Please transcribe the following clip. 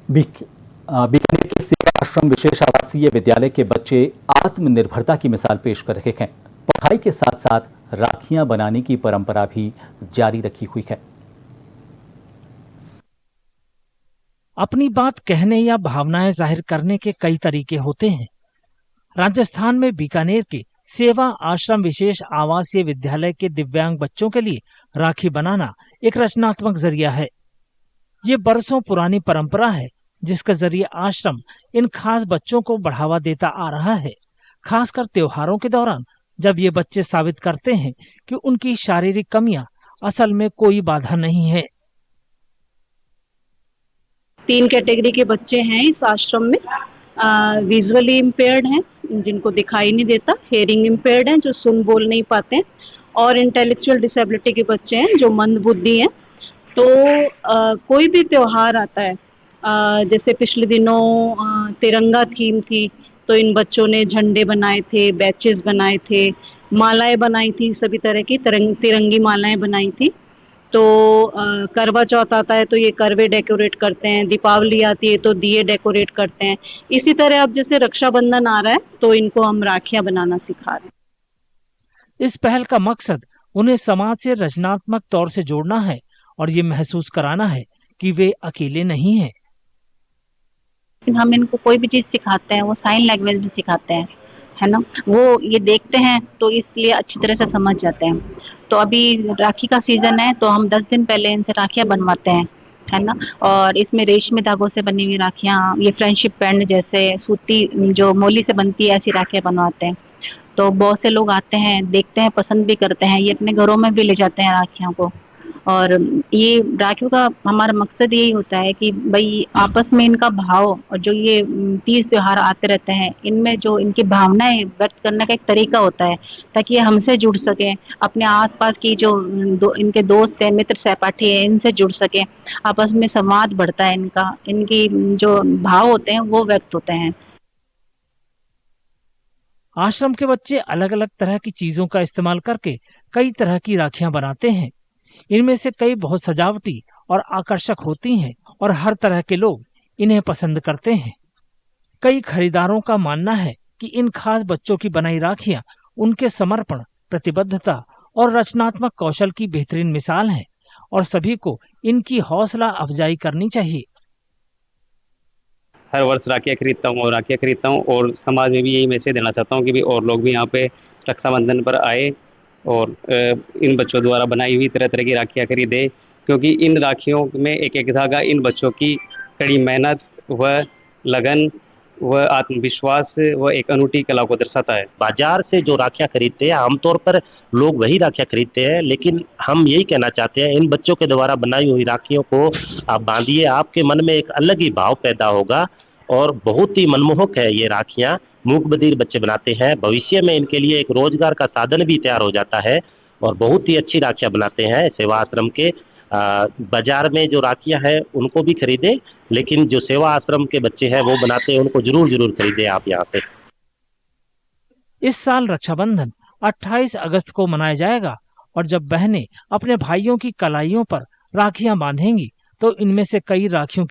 बीकानेर के सेवा आश्रम विशेष आवासीय विद्यालय के बच्चे आत्मनिर्भरता की मिसाल पेश कर रहे हैं। पढ़ाई के साथ साथ राखियां बनाने की परंपरा भी जारी रखी हुई है। अपनी बात कहने या भावनाएं जाहिर करने के कई तरीके होते हैं। राजस्थान में बीकानेर के सेवा आश्रम विशेष आवासीय विद्यालय के दिव्यांग बच्चों के लिए राखी बनाना एक रचनात्मक जरिया है। ये बरसों पुरानी परंपरा है जिसके जरिए आश्रम इन खास बच्चों को बढ़ावा देता आ रहा है, खासकर त्योहारों के दौरान जब ये बच्चे साबित करते हैं कि उनकी शारीरिक कमियां असल में कोई बाधा नहीं है। 3 कैटेगरी के बच्चे हैं इस आश्रम में। विजुअली इम्पेयर्ड हैं जिनको दिखाई नहीं देता, हेयरिंग इम्पेयर्ड हैं जो सुन बोल नहीं पाते हैं, और इंटेलेक्चुअल डिसेबिलिटी के बच्चे हैं जो मंद बुद्धि हैं। तो कोई भी त्योहार आता है, जैसे पिछले दिनों तिरंगा थीम थी, तो इन बच्चों ने झंडे बनाए थे, बैचेस बनाए थे, मालाएं बनाई थी, सभी तरह की तिरंगी मालाएं बनाई थी। तो करवा चौथ आता है तो ये करवे डेकोरेट करते हैं, दीपावली आती है तो दिए डेकोरेट करते हैं। इसी तरह अब जैसे रक्षाबंधन आ रहा है तो इनको हम राखियां बनाना सिखा रहे हैं। इस पहल का मकसद उन्हें समाज से रचनात्मक तौर से जोड़ना है और ये महसूस कराना है कि वे अकेले नहीं हैं। हम इनको कोई भी चीज सिखाते हैं, वो साइन लैंग्वेज भी सिखाते हैं, है ना। वो ये देखते हैं तो इसलिए अच्छी तरह से समझ जाते हैं। तो अभी राखी का सीजन है तो हम 10 दिन पहले इनसे राखियां बनवाते हैं, है ना। और इसमें रेशमी धागों से बनी हुई राखियां, ये फ्रेंडशिप बैंड जैसे सूती जो मोली से बनती है ऐसी राखियां बनवाते हैं। तो बहुत से लोग आते हैं, देखते हैं, पसंद भी करते हैं, ये अपने घरों में भी ले जाते हैं राखियों को। और ये राखियों का हमारा मकसद यही होता है कि भाई आपस में इनका भाव, और जो ये तीज त्योहार आते रहते हैं इनमें जो इनकी भावनाएं व्यक्त करने का एक तरीका होता है ताकि ये हमसे जुड़ सके, अपने आसपास की जो इनके दोस्त हैं, मित्र सहपाठी हैं, इनसे जुड़ सके, आपस में संवाद बढ़ता है इनका, इनकी जो भाव होते हैं वो व्यक्त होते हैं। आश्रम के बच्चे अलग अलग तरह की चीजों का इस्तेमाल करके कई तरह की राखियां बनाते हैं। इनमें से कई बहुत सजावटी और आकर्षक होती हैं और हर तरह के लोग इन्हें पसंद करते हैं। कई खरीदारों का मानना है कि इन खास बच्चों की बनाई राखियां उनके समर्पण, प्रतिबद्धता और रचनात्मक कौशल की बेहतरीन मिसाल हैं और सभी को इनकी हौसला अफजाई करनी चाहिए। हर वर्ष राखियाँ खरीदता हूँ और समाज में भी यही मैसेज देना चाहता हूँ कि भी और लोग भी यहाँ पे रक्षाबंधन पर आए और इन बच्चों द्वारा बनाई हुई तरह तरह की राखियाँ खरीदे, क्योंकि इन राखियों में एक एक धागा इन बच्चों की कड़ी मेहनत व लगन व आत्मविश्वास व एक अनूठी कला को दर्शाता है। बाजार से जो राखियां खरीदते हैं आमतौर पर लोग वही राखियां खरीदते हैं, लेकिन हम यही कहना चाहते हैं इन बच्चों के द्वारा बनाई हुई राखियों को आप बांधिए, आपके मन में एक अलग ही भाव पैदा होगा और बहुत ही मनमोहक है। ये राखियां मूक बधिर बच्चे बनाते हैं, भविष्य में इनके लिए एक रोजगार का साधन भी तैयार हो जाता है और बहुत ही अच्छी राखियां बनाते हैं सेवा आश्रम के। बाजार में जो राखियां हैं उनको भी खरीदें, लेकिन जो सेवा आश्रम के बच्चे हैं वो बनाते हैं उनको जरूर खरीदें आप यहाँ से। इस साल रक्षाबंधन 28 अगस्त को मनाया जाएगा और जब बहनें अपने भाइयों की कलाइयों पर राखियां बांधेंगी तो इनमें से कई राखियों